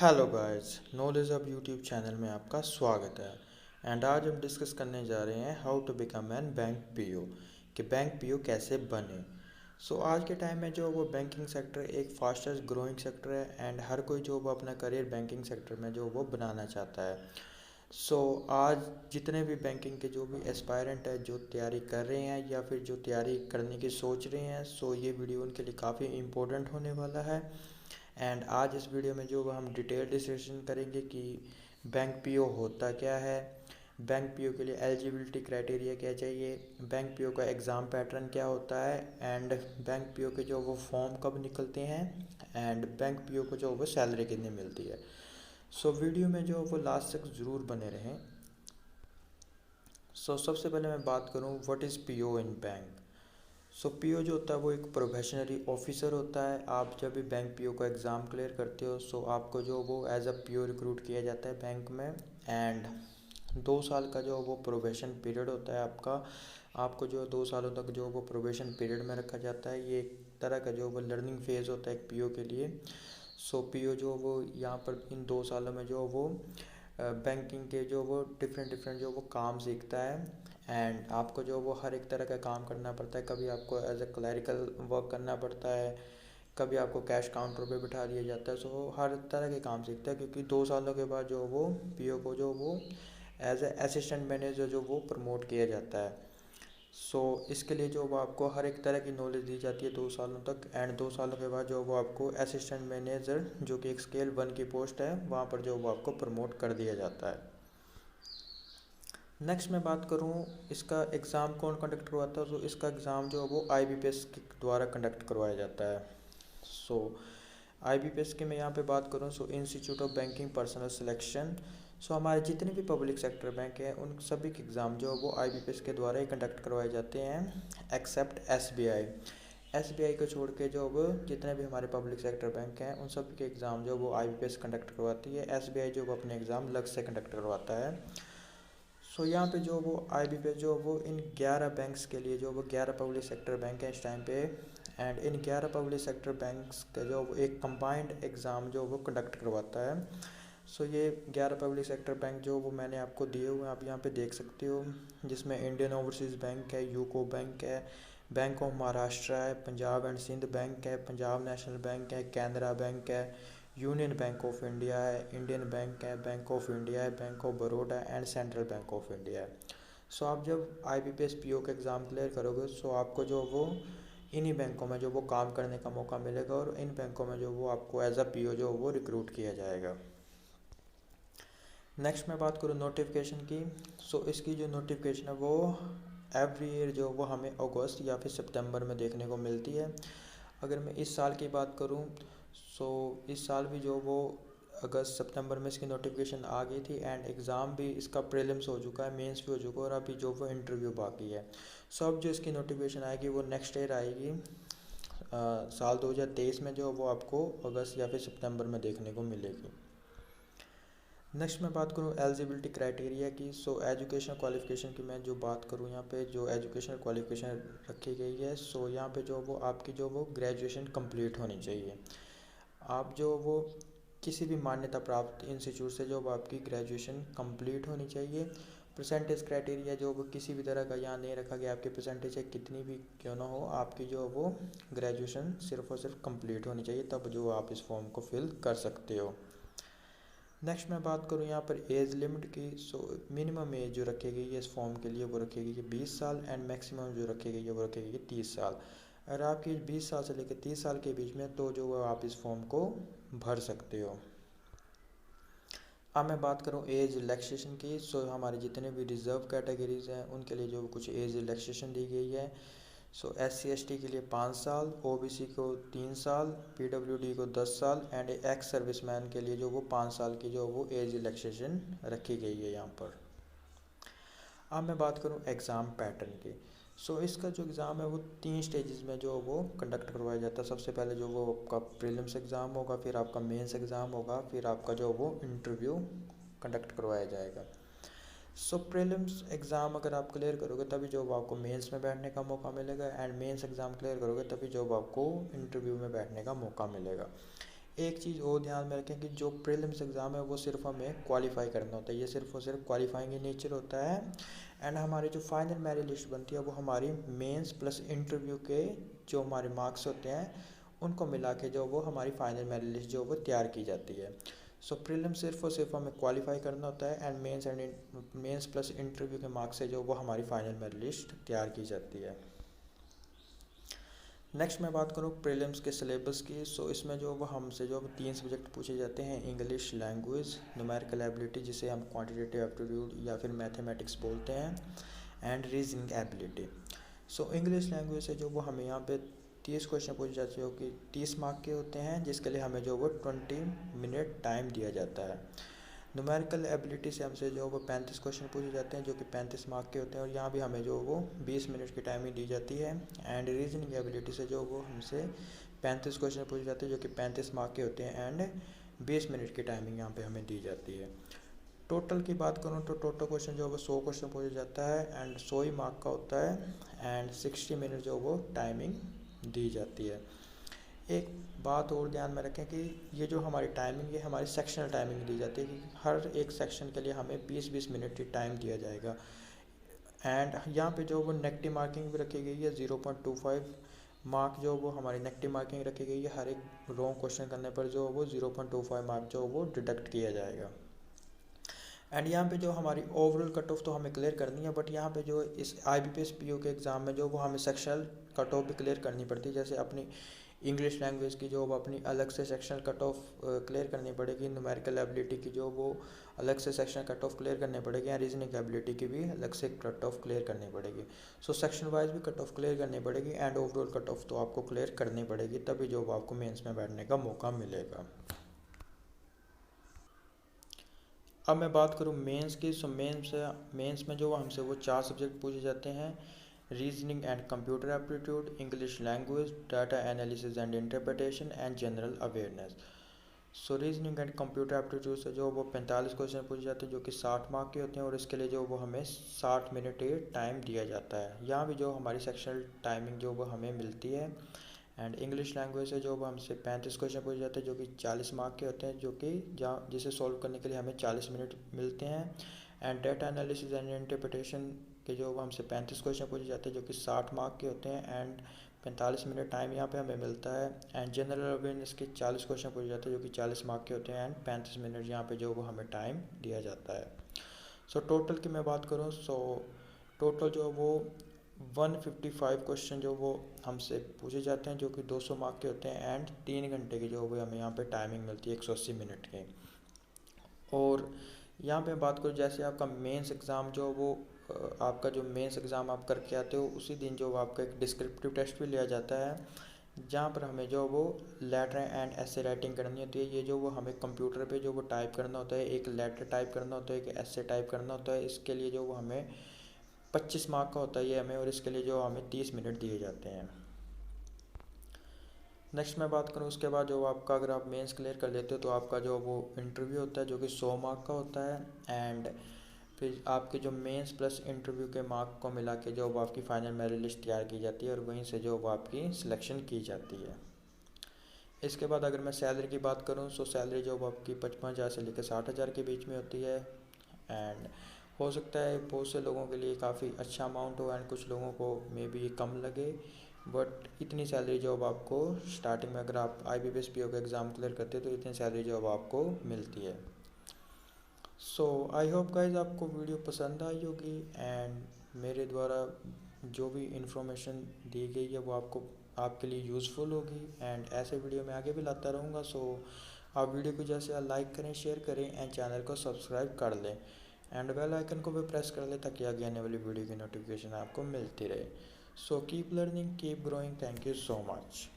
Hello guys, knowledge अब YouTube channel में आपका स्वागत है। एंड आज हम डिस्कस करने जा रहे हैं how to become an bank PO कि बैंक पीओ कैसे बने। आज के टाइम में जो वो बैंकिंग सेक्टर एक फास्टेस्ट ग्रोइंग सेक्टर है एंड हर कोई जो वो अपना करियर बैंकिंग सेक्टर में जो वो बनाना चाहता है। आज जितने भी बैंकिंग के जो भी एस्पायरेंट है जो तैयारी कर रहे हैं या फिर जो तैयारी करने की सोच रहे हैं, ये वीडियो उनके लिए काफ़ी इम्पोर्टेंट होने वाला है। एंड आज इस वीडियो में जो हम डिटेल डिस्कशन करेंगे कि बैंक पीओ होता क्या है, बैंक पीओ के लिए एलिजिबिलिटी क्राइटेरिया क्या चाहिए, बैंक पीओ का एग्ज़ाम पैटर्न क्या होता है, एंड बैंक पीओ के जो वो फॉर्म कब निकलते हैं, एंड बैंक पीओ को जो वो सैलरी कितनी मिलती है। वीडियो में जो वो लास्ट तक ज़रूर बने रहें। सबसे पहले मैं बात करूँ what is PO in bank. PO जो होता है वो एक प्रोफेशनली ऑफिसर होता है। आप जब भी बैंक पीओ का एग्ज़ाम क्लियर करते हो आपको जो वो एज अ पीओ रिक्रूट किया जाता है बैंक में। एंड 2 साल का जो वो प्रोबेशन पीरियड होता है आपको जो 2 सालों तक जो वो प्रोबेशन पीरियड में रखा जाता है। ये एक तरह का जो वो लर्निंग फेज़ होता है एक पीओ के लिए। पीओ जो वो यहाँ पर इन 2 सालों में जो वो बैंकिंग के जो वो डिफरेंट डिफरेंट जो वो काम सीखता है। एंड आपको जो वो हर एक तरह का काम करना पड़ता है। कभी आपको एज ए क्लैरिकल वर्क करना पड़ता है, कभी आपको कैश काउंटर पे बिठा दिया जाता है। हर तरह के काम सीखता है क्योंकि 2 सालों के बाद जो वो पीओ को जो वो एज ए असिस्टेंट मैनेजर जो वो प्रमोट किया जाता है। इसके लिए जो वो आपको हर एक तरह की नॉलेज दी जाती है 2 सालों तक। एंड 2 सालों के बाद जो वो आपको असिस्टेंट मैनेजर जो कि एक स्केल 1 की पोस्ट है वहाँ पर जो वो आपको प्रमोट कर दिया जाता है। नेक्स्ट मैं बात करूँ इसका एग्ज़ाम कौन कंडक्ट करवाता है। इसका एग्ज़ाम जो है वो IBPS के द्वारा कंडक्ट करवाया जाता है। IBPS की मैं यहाँ पे बात करूँ institute of banking personal selection. हमारे जितने भी पब्लिक सेक्टर बैंक हैं उन सभी के एग्ज़ाम जो वो IBPS के द्वारा ही कंडक्ट करवाए जाते हैं एक्सेप्ट SBI को छोड़ के जो वो जितने भी हमारे पब्लिक सेक्टर बैंक हैं उन सभी के एग्ज़ाम जो वो IBPS कंडक्ट करवाती है। SBI जो वो अपने एग्ज़ाम अलग से कंडक्ट करवाता है। यहाँ पे जो वो IBPS जो वो इन 11 बैंक्स के लिए जो वो 11 पब्लिक सेक्टर बैंक हैं इस टाइम पे। And in 11 public sector banks का जो एक कंबाइंड एग्ज़ाम जो वो कंडक्ट करवाता है। ये 11 पब्लिक सेक्टर बैंक जो वो मैंने आपको दिए हुए हैं, आप यहाँ पे देख सकते हो, जिसमें इंडियन ओवरसीज़ बैंक है, यूको बैंक है, बैंक ऑफ महाराष्ट्र है, पंजाब एंड सिंध बैंक है, पंजाब नेशनल बैंक है, कैनरा बैंक है, यूनियन बैंक ऑफ इंडिया है, इंडियन बैंक है, बैंक ऑफ इंडिया है, bank of Baroda and central bank of India है। आप जब IBPS पीओ का एग्ज़ाम क्लियर करोगे आपको जो वो इन्हीं बैंकों में जो वो काम करने का मौका मिलेगा और इन बैंकों में जो वो आपको एज अ पीओ जो वो रिक्रूट किया जाएगा। नेक्स्ट मैं बात करूँ नोटिफिकेशन की। इसकी जो नोटिफिकेशन है वो एवरी ईयर जो वो हमें अगस्त या फिर सितंबर में देखने को मिलती है। अगर मैं इस साल की बात करूँ इस साल भी जो वो अगस्त सितंबर में इसकी नोटिफिकेशन आ गई थी। एंड एग्ज़ाम भी इसका प्रीलिम्स हो चुका है, मेंस भी हो चुका है और अभी जो वो इंटरव्यू बाकी है। अब जो इसकी नोटिफिकेशन आएगी वो नेक्स्ट ईयर आएगी। साल 2023 में जो वो आपको अगस्त या फिर सितंबर में देखने को मिलेगी। नेक्स्ट मैं बात करूँ एलिजिबिलिटी क्राइटेरिया की। एजुकेशन क्वालिफिकेशन की मैं जो बात करूँ यहाँ पे जो एजुकेशन क्वालिफिकेशन रखी गई है यहाँ पे जो वो आपकी जो वो ग्रेजुएशन कंप्लीट होनी चाहिए। आप जो वो किसी भी मान्यता प्राप्त इंस्टीट्यूट से जो वो आपकी ग्रेजुएशन कंप्लीट होनी चाहिए। परसेंटेज क्राइटेरिया जो वो किसी भी तरह का यहाँ नहीं रखा गया, आपकी परसेंटेज है कितनी भी क्यों ना हो, आपकी जो वो ग्रेजुएशन सिर्फ और सिर्फ कंप्लीट होनी चाहिए, तब जो आप इस फॉर्म को फिल कर सकते हो। नेक्स्ट मैं बात करूँ यहाँ पर एज लिमिट की। मिनिमम एज जो रखी गई है इस फॉर्म के लिए वो रखी गई है 20 साल एंड मैक्सिमम जो रखी गई है वो रखी गई है 30 साल। अगर आपकी एज 20 साल से लेकर 30 साल के बीच में तो जो आप इस फॉर्म को भर सकते हो। अब मैं बात करूँ एज रिलैक्सेशन की। हमारे जितने भी रिजर्व कैटेगरीज हैं उनके लिए जो कुछ एज रिलैक्सेशन दी गई है। SC/ST के लिए 5 साल, OBC को 3 साल, PWD को 10 साल एंड एक्स सर्विसमैन के लिए जो वो 5 साल की जो वो एज रिलैक्सेशन रखी गई है यहाँ पर। अब मैं बात करूँ एग्ज़ाम पैटर्न की। इसका जो एग्ज़ाम है वो 3 स्टेजेस में जो वो कंडक्ट करवाया जाता है। सबसे पहले जो वो आपका प्रीलिम्स एग्ज़ाम होगा, फिर आपका मेंस एग्ज़ाम होगा, फिर आपका जो वो इंटरव्यू कंडक्ट करवाया जाएगा। प्रीलिम्स एग्ज़ाम अगर आप क्लियर करोगे तभी जो आपको मेंस में बैठने का मौका मिलेगा। एंड मेंस एग्ज़ाम क्लियर करोगे तभी जो आपको इंटरव्यू में बैठने का मौका मिलेगा। एक चीज़ और ध्यान में रखें कि जो प्रीलिम्स एग्ज़ाम है वो सिर्फ हमें क्वालिफाई करना होता है, ये सिर्फ और सिर्फ क्वालिफाइंग इन नेचर होता है। एंड हमारी जो फाइनल मेरिट लिस्ट बनती है वो हमारी मेंस प्लस इंटरव्यू के जो हमारे मार्क्स होते हैं उनको मिला के जो वो हमारी फाइनल मेरिट लिस्ट जो वो तैयार की जाती है। सो प्रीलिम सिर्फ और सिर्फ हमें क्वालिफाई करना होता है एंड मेंस प्लस इंटरव्यू के मार्क्स से जो वो हमारी फाइनल मेरिट लिस्ट तैयार की जाती है। नेक्स्ट मैं बात करूँ प्रीलिम्स के सिलेबस की। सो इसमें जो वो हमसे जो 3 सब्जेक्ट पूछे जाते हैं, इंग्लिश लैंग्वेज, न्यूमेरिकल एबिलिटी जिसे हम क्वांटिटेटिव एप्टीट्यूड या फिर मैथमेटिक्स बोलते हैं, and reasoning ability. So English language से जो वो हमें यहाँ पे 30 क्वेश्चन पूछे जाते हैं जो कि 30 मार्क के होते हैं, जिसके लिए हमें जो वो 20 मिनट टाइम दिया जाता है। न्यूमेरिकल एबिलिटी से हमसे जो वो 35 क्वेश्चन पूछे जाते हैं जो कि 35 मार्क के होते हैं और यहाँ भी हमें जो वो 20 मिनट की टाइमिंग दी जाती है। एंड रीजनिंग एबिलिटी से जो वो हमसे 35 क्वेश्चन पूछे जाते हैं जो कि 35 मार्क के होते हैं एंड 20 मिनट की टाइमिंग यहाँ पे हमें दी जाती है। टोटल की बात करूँ तो टोटल क्वेश्चन जो वो 100 क्वेश्चन पूछा जाता है एंड 100 ही मार्क का होता है एंड 60 मिनट जो वो टाइमिंग दी जाती है। एक बात और ध्यान में रखें कि ये जो हमारी टाइमिंग है हमारी सेक्शनल टाइमिंग दी जाती है कि हर एक सेक्शन के लिए हमें 20-20 मिनट की टाइम दिया जाएगा। एंड यहाँ पे जो वो नेगेटिव मार्किंग भी रखी गई है 0.25 मार्क जो वो हमारी नेगेटिव मार्किंग रखी गई है, हर एक रॉन्ग क्वेश्चन करने पर जो वो 0.25 मार्क जो वो डिडक्ट किया जाएगा। एंड यहाँ पे जो हमारी ओवरऑल कट ऑफ तो हमें क्लियर करनी है, बट यहाँ पे जो इस IBPS PO के एग्ज़ाम में जो वो हमें सेक्शनल कट ऑफ भी क्लियर करनी पड़ती है। जैसे अपनी इंग्लिश लैंग्वेज की जो वो अपनी अलग से सेक्शनल कट ऑफ क्लियर करनी पड़ेगी, न्यूमेरिकल एबिलिटी की जो वो अलग से सेक्शनल कट ऑफ क्लियर करनी पड़ेगी, या रीजनिंग एबिलिटी की भी अलग से कट ऑफ क्लियर करनी पड़ेगी। सो सेक्शन वाइज भी कट ऑफ क्लियर करनी पड़ेगी एंड ओवरऑल कट ऑफ तो आपको क्लियर करनी पड़ेगी, तभी जो आपको मेंस में बैठने का मौका मिलेगा। अब मैं बात करूँ मेंस की। सो मेंस में जो हमसे वो 4 सब्जेक्ट पूछे जाते हैं, reasoning and computer aptitude, English language, data analysis and interpretation and general awareness. So reasoning and computer aptitude से जो वो 45 क्वेश्चन पूछे जाते हैं जो कि 60 मार्क के होते हैं और इसके लिए जो वो हमें 60 मिनट टाइम दिया जाता है। यहाँ भी जो हमारी सेक्शनल टाइमिंग जो वो हमें मिलती है। एंड इंग्लिश लैंग्वेज से जो वो हमसे 35 क्वेश्चन पूछे जाते हैं जो कि 40 मार्क के होते हैं, जो कि जहाँ जिसे सॉल्व करने के लिए हमें 40 मिनट मिलते हैं। And data analysis and interpretation के जो वो हमसे 35 क्वेश्चन पूछे जाते हैं जो कि 60 मार्क के होते हैं एंड 45 मिनट टाइम यहाँ पे हमें मिलता है। एंड जनरल अवेयरनेस के 40 क्वेश्चन पूछे जाते हैं जो कि 40 मार्क के होते हैं एंड 35 मिनट यहाँ पे जो वो हमें टाइम दिया जाता है। सो टोटल की मैं बात करूँ, सो टोटल जो वो 155 क्वेश्चन जो वो हमसे पूछे जाते हैं जो कि 200 मार्क के होते हैं एंड 3 घंटे की जो वो हमें यहाँ पे टाइमिंग मिलती है 180 मिनट की। और यहाँ पे बात करूँ जैसे आपका मेंस एग्ज़ाम जो वो आपका जो मेंस एग्ज़ाम आप करके आते हो उसी दिन जो आपका एक डिस्क्रिप्टिव टेस्ट भी लिया जाता है, जहाँ पर हमें जो वो लेटर एंड ऐसे राइटिंग करनी होती है। ये जो वो हमें कंप्यूटर पे जो वो टाइप करना होता है, एक लेटर टाइप करना होता है, एक ऐसे टाइप करना होता है। इसके लिए जो वो हमें 25 मार्क का होता है ये हमें, और इसके लिए जो हमें 30 मिनट दिए जाते हैं। नेक्स्ट मैं बात करूँ उसके बाद जो आपका अगर आप मेंस क्लियर कर लेते हो तो आपका जो वो इंटरव्यू होता है जो कि 100 मार्क का होता है। एंड फिर आपके जो मेंस प्लस इंटरव्यू के मार्क को मिला के जो वो आपकी फाइनल मेरिट लिस्ट तैयार की जाती है और वहीं से जो वो आपकी सिलेक्शन की जाती है। इसके बाद अगर मैं सैलरी की बात करूँ तो सैलरी जो वो आपकी 55,000 से लेकर 60,000 के बीच में होती है। एंड हो सकता है बहुत से लोगों के लिए काफ़ी अच्छा अमाउंट हो एंड कुछ लोगों को मे बी कम लगे, बट इतनी सैलरी जॉब आपको स्टार्टिंग में अगर आप IBPS PO का एग्ज़ाम क्लियर करते हो तो इतनी सैलरी जॉब आपको मिलती है। सो आई होप गाइज आपको वीडियो पसंद आई होगी एंड मेरे द्वारा जो भी इंफॉर्मेशन दी गई है वो आपके लिए यूज़फुल होगी एंड ऐसे वीडियो मैं आगे भी लाता रहूँगा। सो आप वीडियो को जैसे लाइक करें, शेयर करें एंड चैनल को सब्सक्राइब कर लें एंड बेल आइकन को भी प्रेस कर लें ताकि आगे आने वाली वीडियो की नोटिफिकेशन आपको मिलती रहे। So keep learning, keep growing, thank you so much.